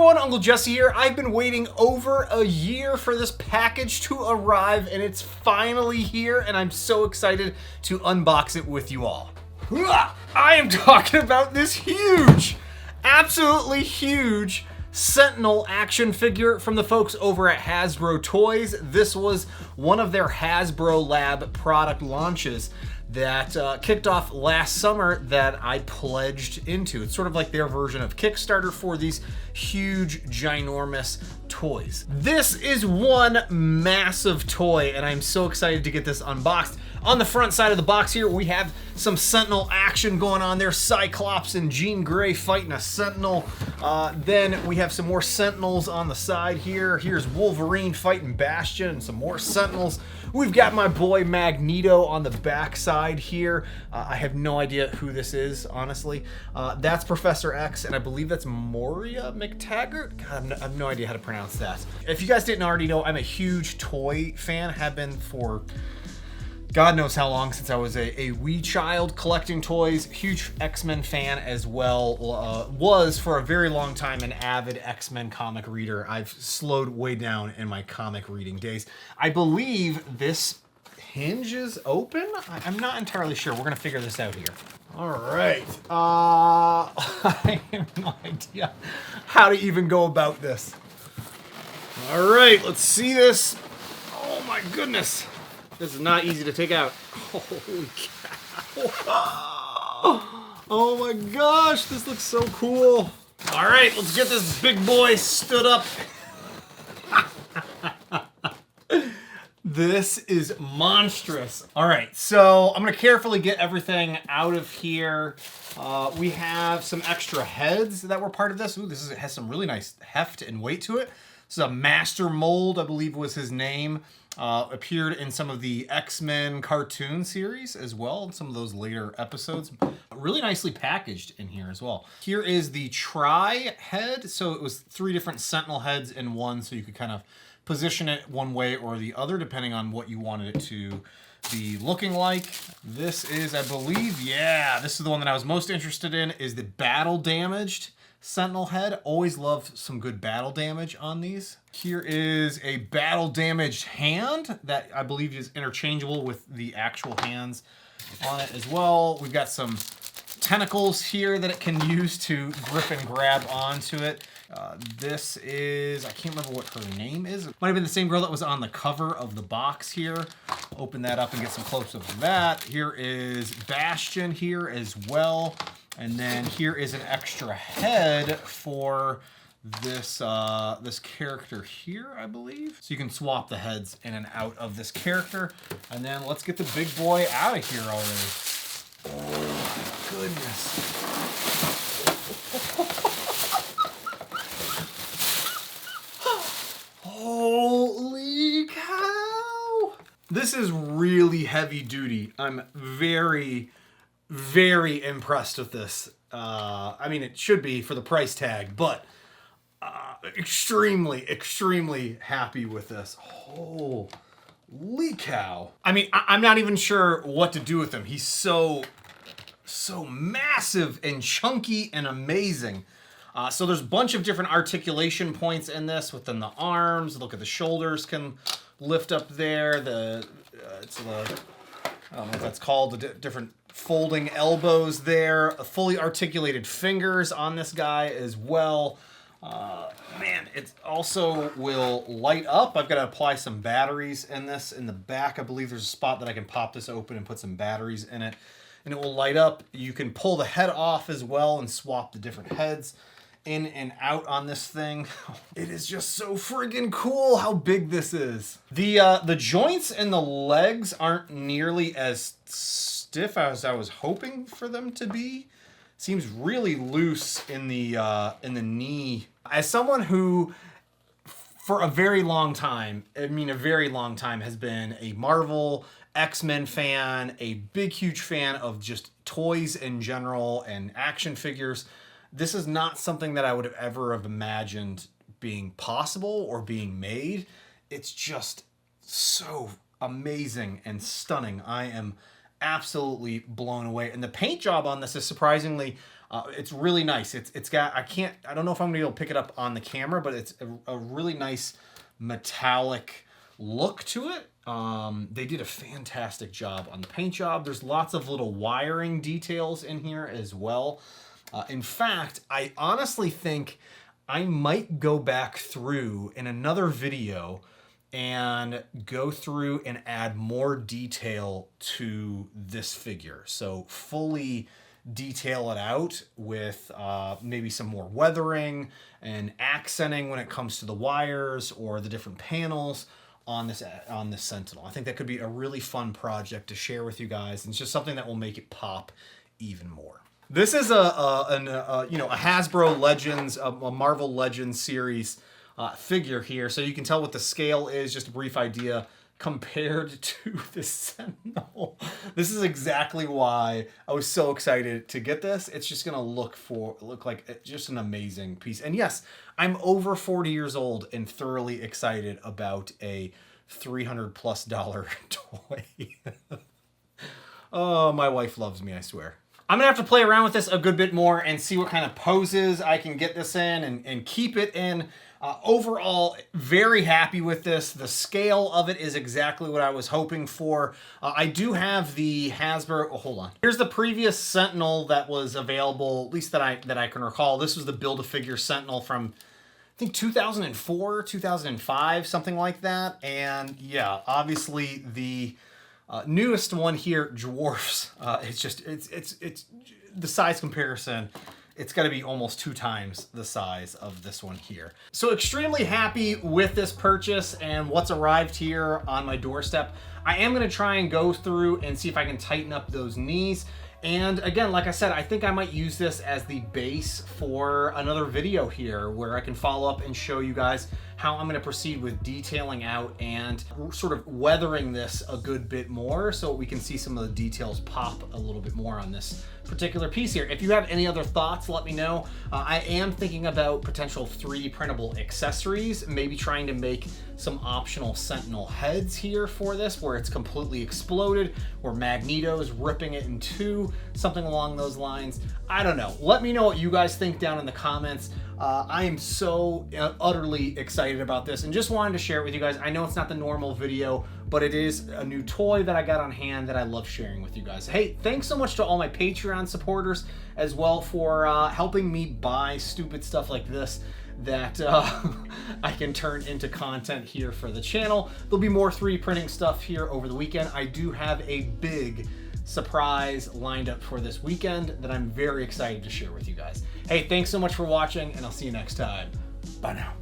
everyone, Uncle Jesse here. I've been waiting over a year for this package to arrive, and it's finally here, and I'm so excited to unbox it with you all. I am talking about this huge, absolutely huge Sentinel action figure from the folks over at Hasbro Toys. This was one of their Hasbro Lab product launches that kicked off last summer that I pledged into. It's sort of like their version of Kickstarter for these huge, ginormous toys. This is one massive toy, and I'm so excited to get this unboxed. On the front side of the box here, we have some Sentinel action going on there. Cyclops and Jean Grey fighting a Sentinel. Then we have some more Sentinels on the side here. Here's Wolverine fighting Bastion and some more Sentinels. We've got my boy Magneto on the back side here. I have no idea who this is, honestly. That's Professor X, and I believe that's Moria McTaggart. God, I have no idea how to pronounce that. If you guys didn't already know, I'm a huge toy fan, have been for God knows how long, since I was a wee child collecting toys. Huge X-Men fan as well. Was for a very long time an avid X-Men comic reader. I've slowed way down in my comic reading days. I believe this hinge is open? I'm not entirely sure. We're gonna figure this out here. All right. I have no idea how to even go about this. All right, let's see this. Oh my goodness. This is not easy to take out. Holy cow. Oh my gosh, this looks so cool. All right, let's get this big boy stood up. This is monstrous. All right, so I'm gonna carefully get everything out of here. We have some extra heads that were part of this. Ooh, this has some really nice heft and weight to it. This is a master mold, I believe was his name. Appeared in some of the X-Men cartoon series as well, some of those later episodes. Really nicely packaged in here as well. Here is the tri-head. So it was 3 different Sentinel heads in one, so you could kind of position it one way or the other depending on what you wanted it to be looking like. This is, I believe, yeah, this is the one that I was most interested in, is the battle damaged Sentinel head. Always love some good battle damage on these. Here is a battle damaged hand that I believe is interchangeable with the actual hands on it as well. We've got some tentacles here that it can use to grip and grab onto it. This is, I can't remember what her name is. It might have been the same girl that was on the cover of the box here. Open that up and get some close-ups of that. Here is Bastion here as well. And then here is an extra head for this this character here, I believe. So you can swap the heads in and out of this character. And then let's get the big boy out of here already. Oh my goodness. Holy cow. This is really heavy duty. I'm very impressed with this. I mean, it should be for the price tag, but extremely happy with this. Holy cow. I mean, I'm not even sure what to do with him. He's so massive and chunky and amazing. So there's a bunch of different articulation points in this within the arms. Look at the shoulders can lift up there. It's the, I don't know what that's called, the different folding elbows there, fully articulated fingers on this guy as well. Man, it also will light up. I've got to apply some batteries in this. In the back, I believe there's a spot that I can pop this open and put some batteries in it, and it will light up. You can pull the head off as well and swap the different heads in and out on this thing. It is just so friggin' cool how big this is. The joints and the legs aren't nearly as stiff as I was hoping for them to be. Seems really loose in the knee. As someone who, for a very long time, has been a Marvel, X-Men fan, a big, huge fan of just toys in general and action figures, this is not something that I would have ever have imagined being possible or being made. It's just so amazing and stunning. I am absolutely blown away. And the paint job on this is surprisingly It's really nice. It's got, I don't know if I'm gonna be able to pick it up on the camera, but it's a really nice metallic look to it. They did a fantastic job on the paint job. There's lots of little wiring details in here as well. In fact, I honestly think I might go back through in another video and go through and add more detail to this figure. So fully detail it out with maybe some more weathering and accenting when it comes to the wires or the different panels on this Sentinel. I think that could be a really fun project to share with you guys, and it's just something that will make it pop even more. This is a Hasbro Legends, a Marvel Legends series figure here, so you can tell what the scale is. Just a brief idea compared to the Sentinel. This is exactly why I was so excited to get this. It's just gonna look like just an amazing piece. And yes, I'm over 40 years old and thoroughly excited about a $300+ toy. Oh, my wife loves me, I swear. I'm gonna have to play around with this a good bit more and see what kind of poses I can get this in and keep it in. Overall, very happy with this. The scale of it is exactly what I was hoping for. I do have the Hasbro, oh, hold on. Here's the previous Sentinel that was available, at least that I can recall. This was the Build-A-Figure Sentinel from, I think 2004, 2005, something like that. And yeah, obviously the newest one here dwarfs. It's the size comparison. It's got to be almost 2 times the size of this one here. So extremely happy with this purchase and what's arrived here on my doorstep. I am going to try and go through and see if I can tighten up those knees. And again, like I said, I think I might use this as the base for another video here where I can follow up and show you guys how I'm going to proceed with detailing out and sort of weathering this a good bit more so we can see some of the details pop a little bit more on this particular piece here. If you have any other thoughts, let me know. I am thinking about potential 3D printable accessories, maybe trying to make some optional Sentinel heads here for this where it's completely exploded, where Magneto's ripping it in two, something along those lines. I don't know. Let me know what you guys think down in the comments. I am so utterly excited about this and just wanted to share it with you guys. I know it's not the normal video, but it is a new toy that I got on hand that I love sharing with you guys. Hey, thanks so much to all my Patreon supporters as well for helping me buy stupid stuff like this that I can turn into content here for the channel. There'll be more 3D printing stuff here over the weekend. I do have a big surprise lined up for this weekend that I'm very excited to share with you guys. Hey, thanks so much for watching, and I'll see you next time. Bye now.